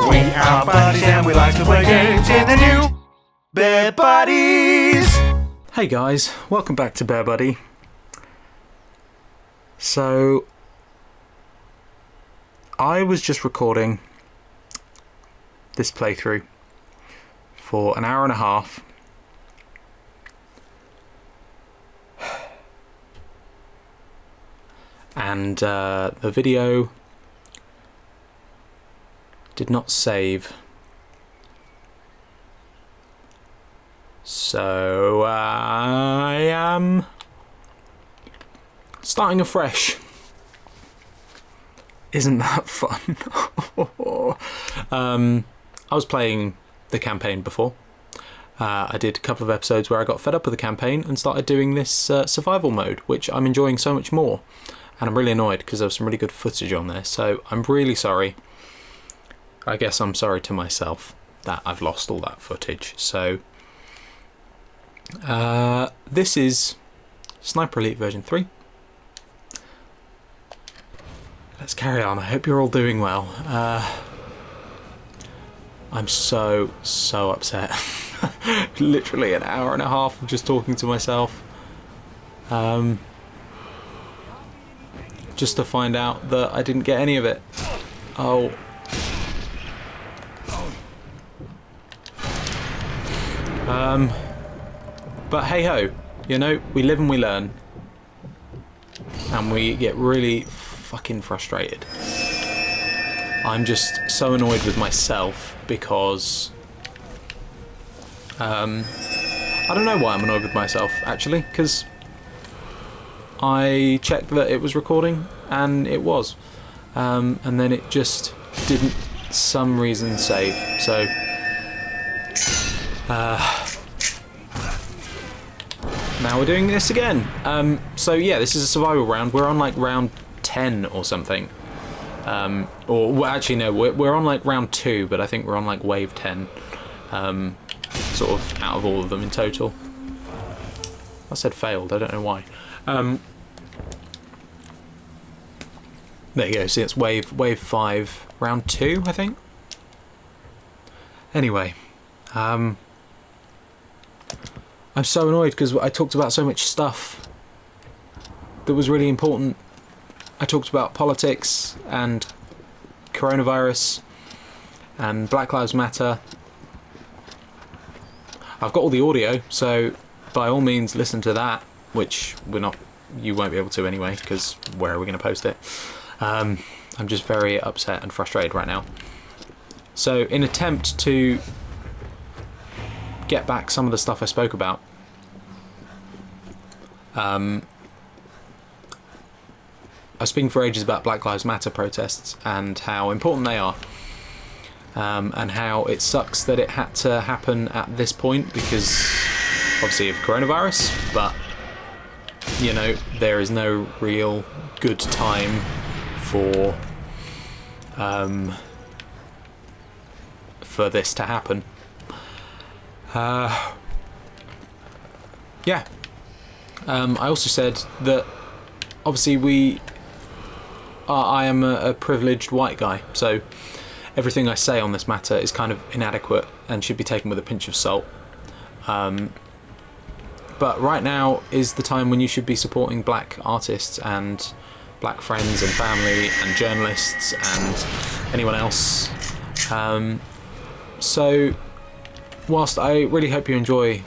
We are buddies and we like to play games in the new Bear Buddies. Hey guys, welcome back to Bear Buddy. So, I was just recording this playthrough for an hour and a half. And the video did not save. So I am starting afresh. Isn't that fun? I was playing the campaign before. I did a couple of episodes where I got fed up with the campaign and started doing this survival mode, which I'm enjoying so much more. And I'm really annoyed because there was some really good footage on there. So I'm really sorry. I guess I'm sorry to myself that I've lost all that footage. So this is Sniper Elite version 3. Let's carry on. I hope you're all doing well. I'm so upset. Literally an hour and a half of just talking to myself. Just to find out that I didn't get any of it. Oh. But hey ho, you know, we live and we learn. And we get really fucking frustrated. I'm just so annoyed with myself because I don't know why I'm annoyed with myself actually, because I checked that it was recording and it was, and then it just didn't some reason save. So now we're doing this again. So yeah, this is a survival round. We're on like round 10 or something. Or well, actually no, we're on like round 2, but I think we're on like wave 10. Sort of out of all of them in total. I said failed, I don't know why. There you go, see it's wave 5, round 2 I think. Anyway, I'm so annoyed because I talked about so much stuff that was really important. I talked about politics and coronavirus and Black Lives Matter. I've got all the audio, so by all means listen to that, which you won't be able to anyway, because where are we going to post it? I'm just very upset and frustrated right now. So in attempt to get back some of the stuff I spoke about, I was speaking for ages about Black Lives Matter protests and how important they are, and how it sucks that it had to happen at this point because obviously of coronavirus, but you know, there is no real good time for this to happen. Yeah. I also said that obviously I am a privileged white guy, so everything I say on this matter is kind of inadequate and should be taken with a pinch of salt. But right now is the time when you should be supporting black artists and black friends and family and journalists and anyone else. So whilst I really hope you enjoy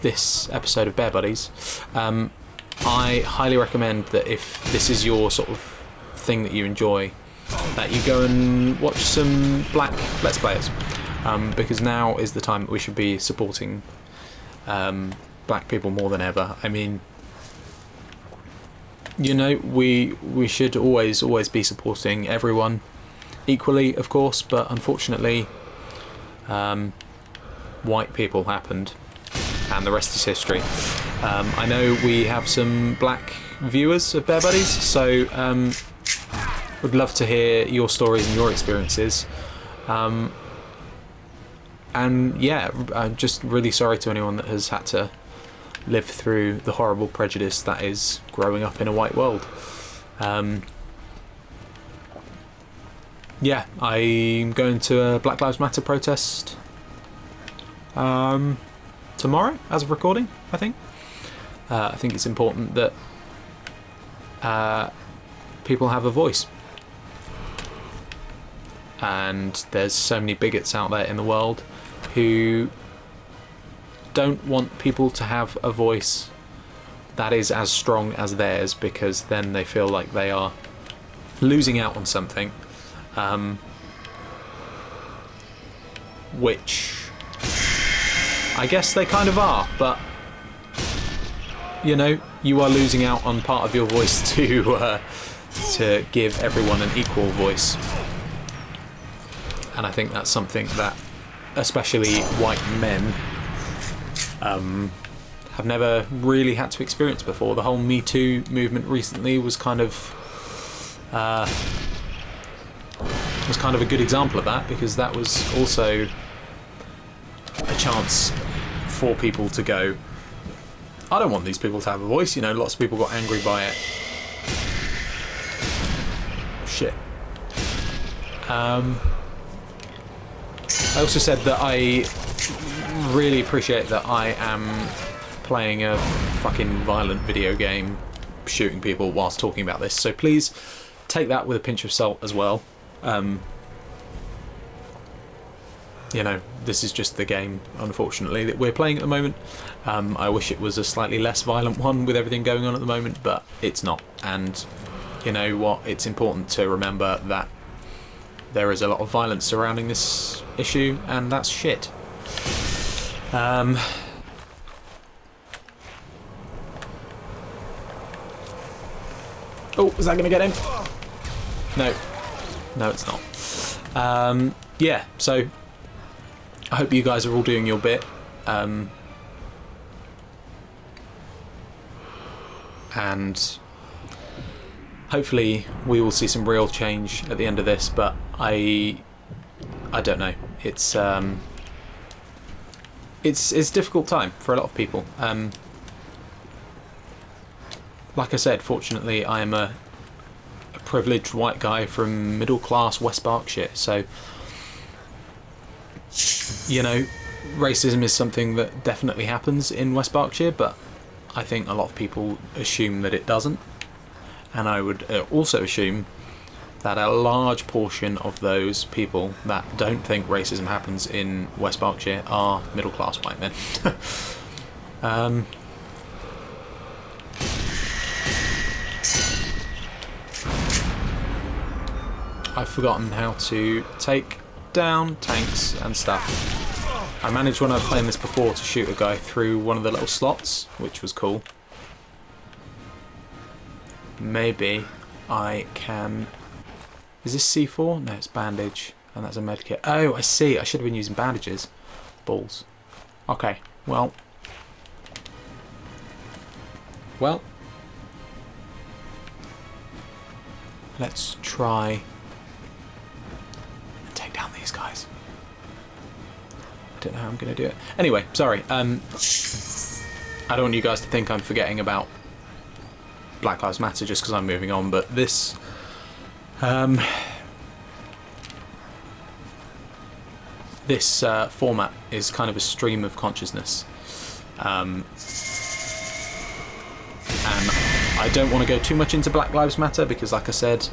this episode of Bear Buddies, I highly recommend that if this is your sort of thing that you enjoy, that you go and watch some black Let's Players, because now is the time that we should be supporting black people more than ever. I mean, you know, we should always be supporting everyone equally, of course, but unfortunately white people happened and the rest is history. I know we have some black viewers of Bear Buddies, so would love to hear your stories and your experiences. And yeah, I'm just really sorry to anyone that has had to live through the horrible prejudice that is growing up in a white world. yeah, I'm going to a Black Lives Matter protest tomorrow, as of recording, I think. I think it's important that people have a voice. And there's so many bigots out there in the world who don't want people to have a voice that is as strong as theirs, because then they feel like they are losing out on something, which I guess they kind of are, but you know, you are losing out on part of your voice to give everyone an equal voice. And I think that's something that especially white men have never really had to experience before. The whole Me Too movement recently was kind of a good example of that, because that was also a chance for people to go, I don't want these people to have a voice. You know, lots of people got angry by it. Shit. I also said that I really appreciate that I am playing a fucking violent video game, shooting people whilst talking about this. So please take that with a pinch of salt as well. You know, this is just the game, unfortunately, that we're playing at the moment. I wish it was a slightly less violent one with everything going on at the moment, but it's not. And you know what? It's important to remember that there is a lot of violence surrounding this issue, and that's shit. Oh, is that going to get him? No. No, it's not. Yeah, so I hope you guys are all doing your bit. And hopefully we will see some real change at the end of this, but I don't know. It's a difficult time for a lot of people. Like I said, fortunately I am a privileged white guy from middle class West Berkshire, so you know, racism is something that definitely happens in West Berkshire, but I think a lot of people assume that it doesn't. And I would also assume that a large portion of those people that don't think racism happens in West Berkshire are middle-class white men. I've forgotten how to take down tanks and stuff. I managed, when I was playing this before, to shoot a guy through one of the little slots, which was cool. Maybe I can... Is this C4? No, it's bandage. And that's a medkit. Oh, I see. I should have been using bandages. Balls. Okay, well. Let's try and take down these guys. I don't know how I'm going to do it. Anyway, sorry. I don't want you guys to think I'm forgetting about Black Lives Matter just because I'm moving on, but this format is kind of a stream of consciousness, and I don't want to go too much into Black Lives Matter because, like I said,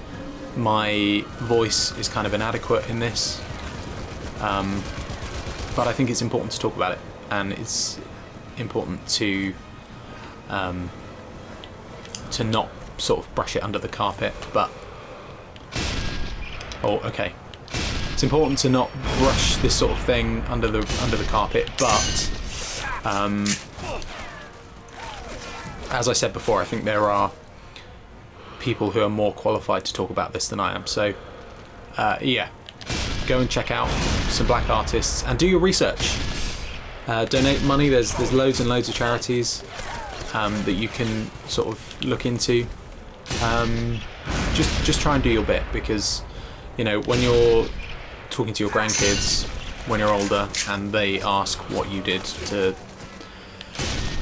my voice is kind of inadequate in this, but I think it's important to talk about it, and it's important to not sort of brush it under the carpet, but okay, it's important to not brush this sort of thing under the carpet, but as I said before, I think there are people who are more qualified to talk about this than I am. So yeah, go and check out some black artists and do your research. Donate money. There's loads and loads of charities that you can sort of look into. Just try and do your bit, because you know, when you're talking to your grandkids when you're older and they ask what you did to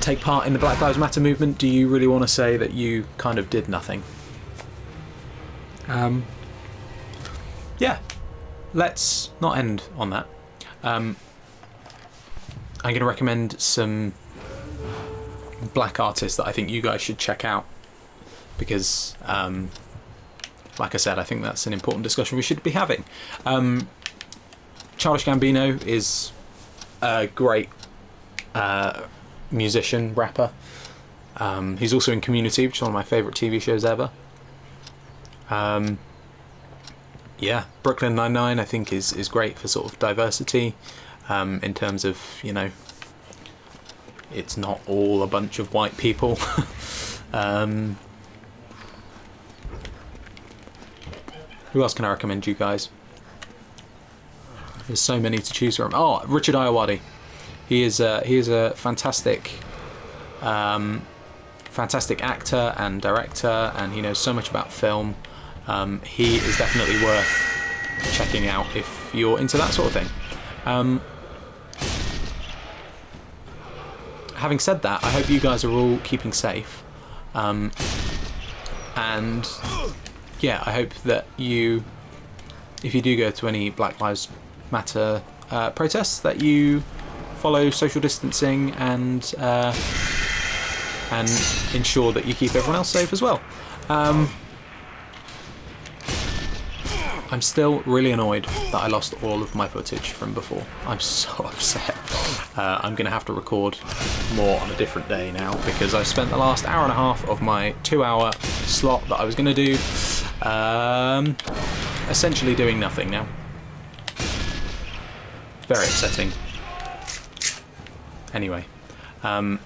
take part in the Black Lives Matter movement, do you really want to say that you kind of did nothing? Yeah, let's not end on that. I'm going to recommend some black artists that I think you guys should check out, because like I said, I think that's an important discussion we should be having. Childish Gambino is a great musician, rapper. He's also in Community, which is one of my favourite TV shows ever. Yeah, Brooklyn Nine-Nine I think is great for sort of diversity, in terms of, you know, it's not all a bunch of white people. Who else can I recommend you guys? There's so many to choose from. Oh, Richard Ayoade. He is a fantastic fantastic actor and director, and he knows so much about film. He is definitely worth checking out if you're into that sort of thing. Having said that, I hope you guys are all keeping safe. And yeah, I hope that if you do go to any Black Lives Matter protests, that you follow social distancing and ensure that you keep everyone else safe as well. I'm still really annoyed that I lost all of my footage from before. I'm so upset. I'm going to have to record more on a different day now, because I've spent the last hour and a half of my 2-hour slot that I was going to do essentially doing nothing now. Very upsetting. Anyway, I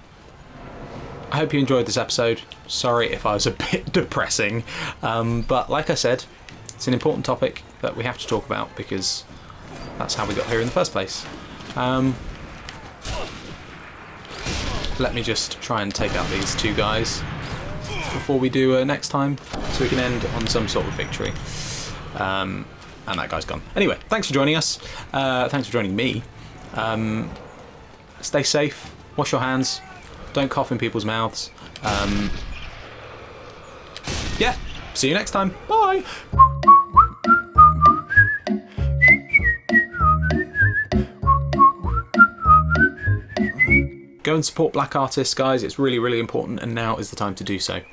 hope you enjoyed this episode. Sorry if I was a bit depressing, but like I said, it's an important topic that we have to talk about, because that's how we got here in the first place. Let me just try and take out these two guys before we do next time, so we can end on some sort of victory. And that guy's gone. Anyway, thanks for joining us. Thanks for joining me. Stay safe, wash your hands, don't cough in people's mouths. Yeah, see you next time. Bye! Go and support black artists, guys. It's really, really important, and now is the time to do so.